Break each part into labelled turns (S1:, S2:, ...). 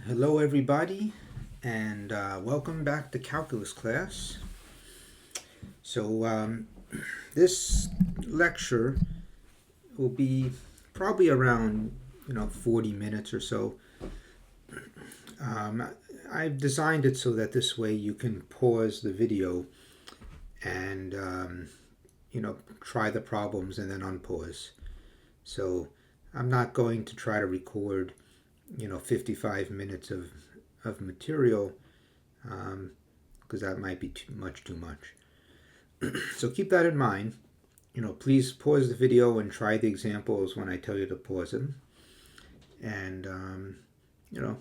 S1: Hello everybody, and welcome back to calculus class. So this lecture will be probably around 40 minutes or so. um, I've designed it so that this way you can pause the video and try the problems and then unpause. So I'm not going to try to record 55 minutes of material, because that might be too much. So keep that in mind. Please pause the video and try the examples when I tell you to pause them. And, you know,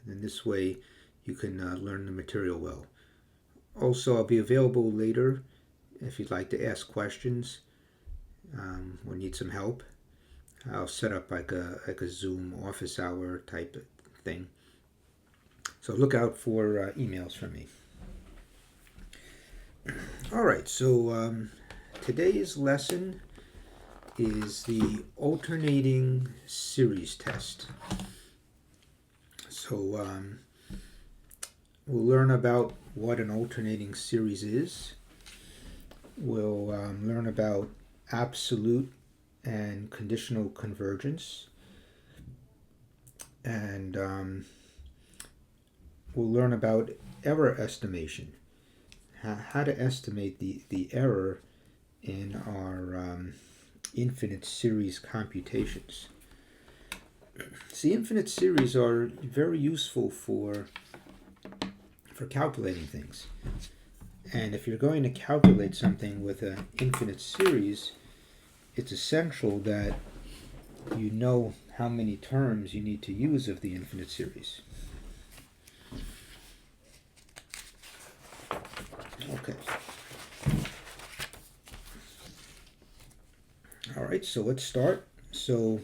S1: in this way you can learn the material well. Also, I'll be available later if you'd like to ask questions, or need some help. I'll set up like a Zoom office hour type thing. So look out for emails from me. All right, so today's lesson is the alternating series test. So we'll learn about what an alternating series is. We'll learn about absolute and conditional convergence. And we'll learn about error estimation, how to estimate the error in our infinite series computations. See, infinite series are very useful for calculating things. And if you're going to calculate something with an infinite series, it's essential that you know how many terms you need to use of the infinite series. Okay. All right, so let's start. So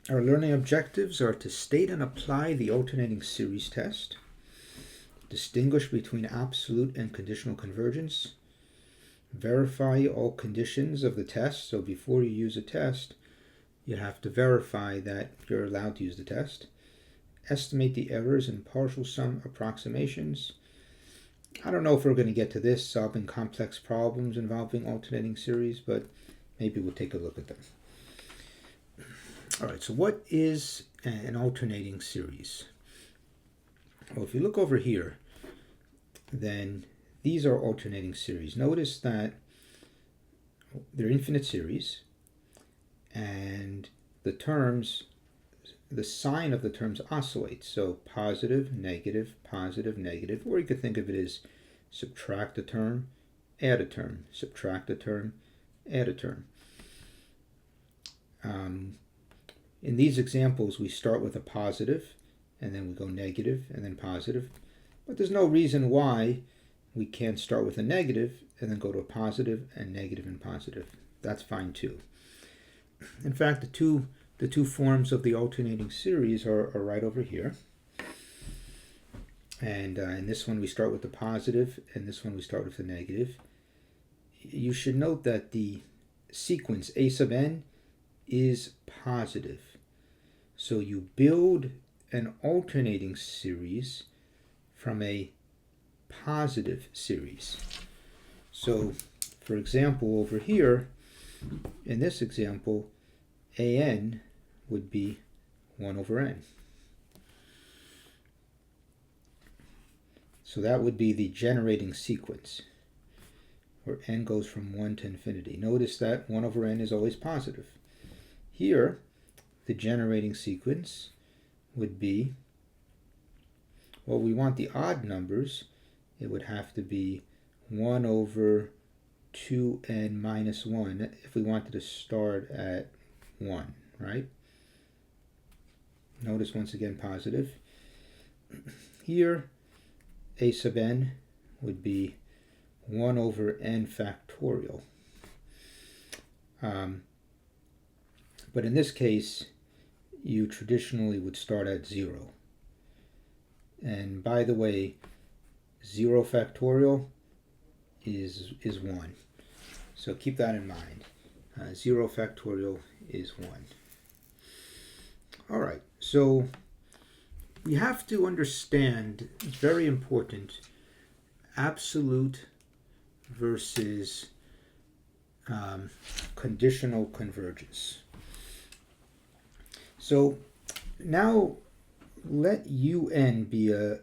S1: our learning objectives are to state and apply the alternating series test, distinguish between absolute and conditional convergence, verify all conditions of the test. So before you use a test, you have to verify that you're allowed to use the test. Estimate the errors in partial sum approximations. I don't know if we're going to get to this, solving complex problems involving alternating series, but maybe we'll take a look at them. All right, so what is an alternating series? Well, if you look over here, then these are alternating series. Notice that they're infinite series, and the terms, the sign of the terms oscillates. So positive, negative, or you could think of it as subtract a term, add a term, subtract a term, add a term. In these examples, we start with a positive, and then we go negative, and then positive. But there's no reason why we can't start with a negative, and then go to a positive, and negative, and positive. That's fine too. In fact, the two forms of the alternating series are right over here. And in this one, we start with the positive, and this one we start with the negative. You should note that the sequence a sub n is positive. So you build an alternating series from a positive series. So, for example, over here, in this example, an would be 1 over n. So that would be the generating sequence, where n goes from 1 to infinity. Notice that 1 over n is always positive. Here, the generating sequence would be, well, we want the odd numbers. It would have to be 1 over 2n minus 1 if we wanted to start at 1, right? Notice once again positive. Here, a sub n would be 1 over n factorial. But in this case, you traditionally would start at 0. And by the way, 0 factorial is 1. So keep that in mind. 0 factorial is 1. All right, so we have to understand, it's very important, absolute versus conditional convergence. So now let UN be a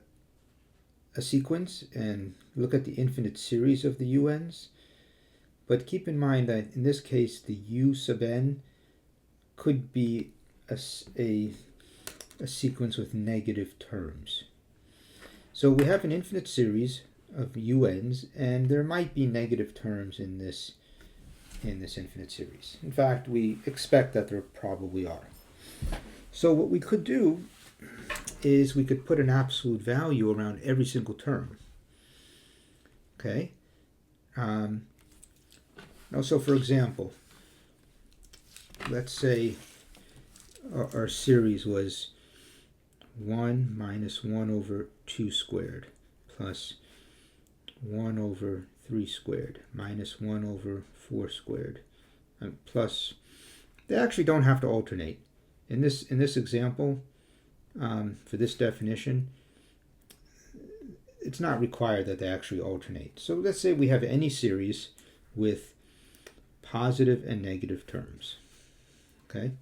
S1: sequence and look at the infinite series of the UNs. But keep in mind that in this case, the U sub n could be a sequence with negative terms. So we have an infinite series of UNs, and there might be negative terms in this infinite series. In fact, we expect that there probably are. So what we could do is we could put an absolute value around every single term. Okay? Now, so for example, let's say our series was 1 minus 1 over 2 squared plus 1 over 3 squared minus 1 over 4 squared plus, they actually don't have to alternate. In this example, for this definition, it's not required that they actually alternate. So let's say we have any series with positive and negative terms. Okay?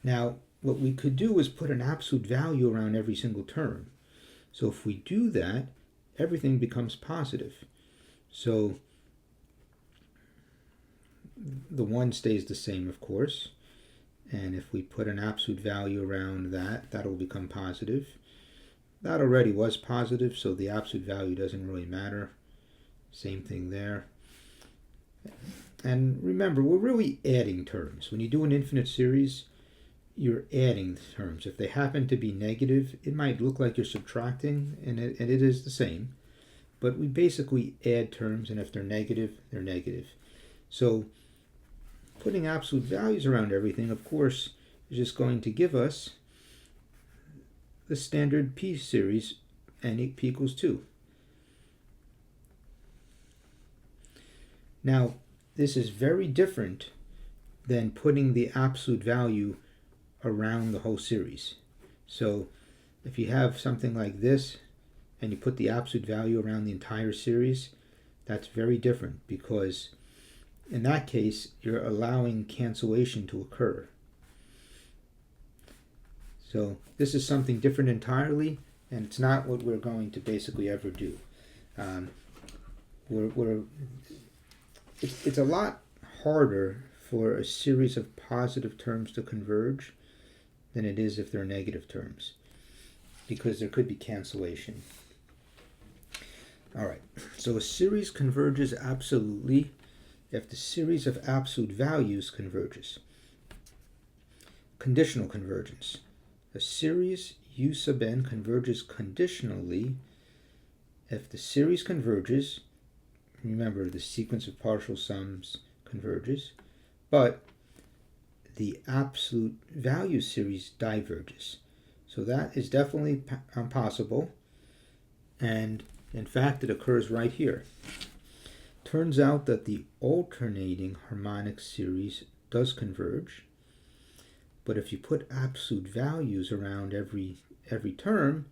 S1: Now, what we could do is put an absolute value around every single term. So if we do that, everything becomes positive. So the 1 stays the same, of course. And if we put an absolute value around that, that'll become positive. That already was positive, so the absolute value doesn't really matter. Same thing there. And remember, we're really adding terms. When you do an infinite series, you're adding terms. If they happen to be negative, it might look like you're subtracting, and it is the same. But we basically add terms, and if they're negative, they're negative. So putting absolute values around everything, of course, is just going to give us the standard P series, n p equals 2. Now, this is very different than putting the absolute value around the whole series. So if you have something like this and you put the absolute value around the entire series, that's very different, because in that case you're allowing cancellation to occur. So this is something different entirely, and it's not what we're going to basically ever do. It's a lot harder for a series of positive terms to converge than it is if they're negative terms, because there could be cancellation. All right, so a series converges absolutely if the series of absolute values converges. Conditional convergence. A series U sub n converges conditionally if the series converges, remember the sequence of partial sums converges, but the absolute value series diverges. So that is definitely possible, and in fact it occurs right here. Turns out that the alternating harmonic series does converge, but if you put absolute values around every term,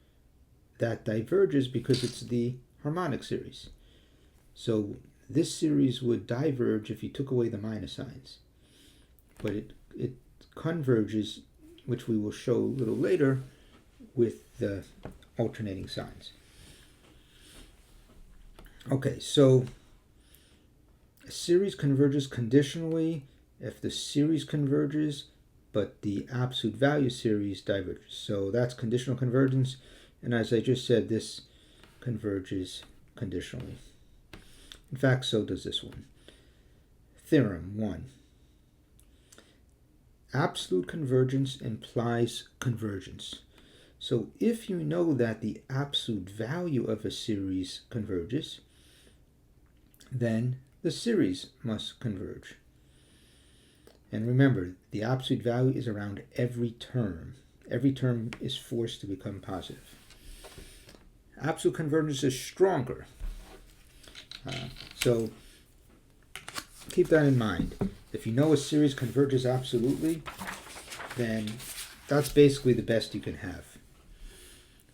S1: that diverges because it's the harmonic series. So this series would diverge if you took away the minus signs, but it converges, which we will show a little later, with the alternating signs. Okay, so a series converges conditionally if the series converges but the absolute value series diverges. So that's conditional convergence, and as I just said, this converges conditionally. In fact, so does this one. Theorem 1. Absolute convergence implies convergence. So if you know that the absolute value of a series converges, then the series must converge. And remember, the absolute value is around every term. Every term is forced to become positive. Absolute convergence is stronger. So keep that in mind. If you know a series converges absolutely, then that's basically the best you can have.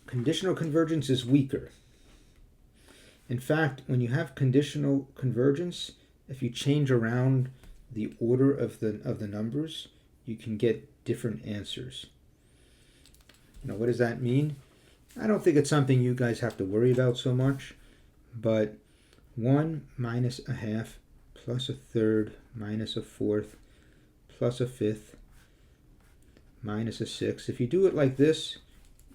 S1: Conditional convergence is weaker. In fact, when you have conditional convergence, if you change around the order of the numbers, you can get different answers. What does that mean? I don't think it's something you guys have to worry about so much, but 1 minus a half plus a third minus a fourth plus a fifth minus a sixth. If you do it like this,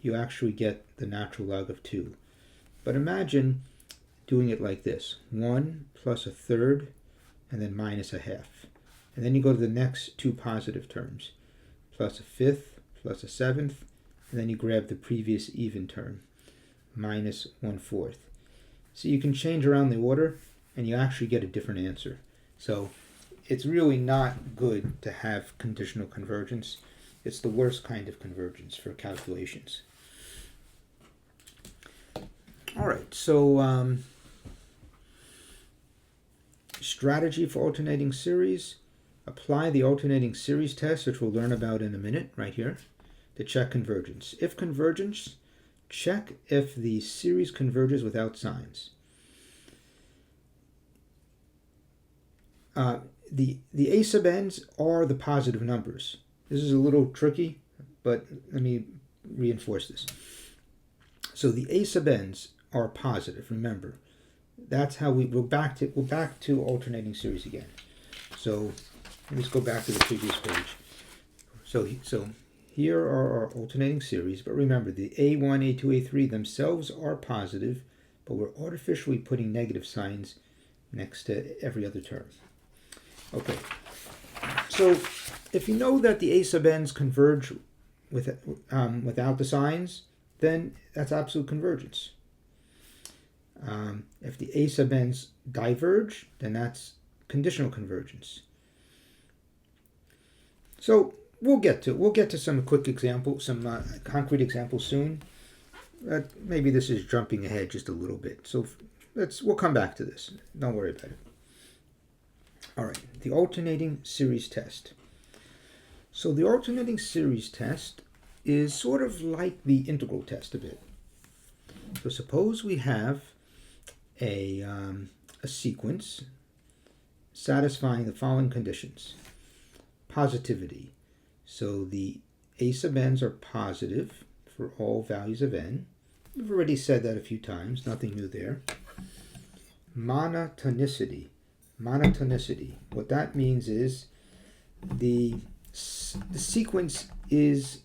S1: you actually get the natural log of 2. But imagine doing it like this. 1 plus a third and then minus a half. And then you go to the next two positive terms. Plus a fifth, plus a seventh, and then you grab the previous even term. Minus 1/4. So you can change around the order and you actually get a different answer. So it's really not good to have conditional convergence. It's the worst kind of convergence for calculations. All right, so strategy for alternating series. Apply the alternating series test, which we'll learn about in a minute, right here, to check convergence. If convergence, check if the series converges without signs. The a sub n's are the positive numbers. This is a little tricky, but let me reinforce this. So the a sub n's are positive. Remember, that's how we're back to alternating series again. So let's go back to the previous page. So here are our alternating series, but remember the a1, a2, a3 themselves are positive, but we're artificially putting negative signs next to every other term. Okay, so if you know that the a sub n's converge without the signs, then that's absolute convergence. If the a sub n's diverge, then that's conditional convergence. So we'll get to some quick examples, some concrete examples soon. Maybe this is jumping ahead just a little bit. So we'll come back to this. Don't worry about it. All right, the alternating series test. So the alternating series test is sort of like the integral test a bit. So suppose we have a sequence satisfying the following conditions. Positivity. So the a sub n's are positive for all values of n. We've already said that a few times, nothing new there. Monotonicity. Monotonicity. What that means is the sequence is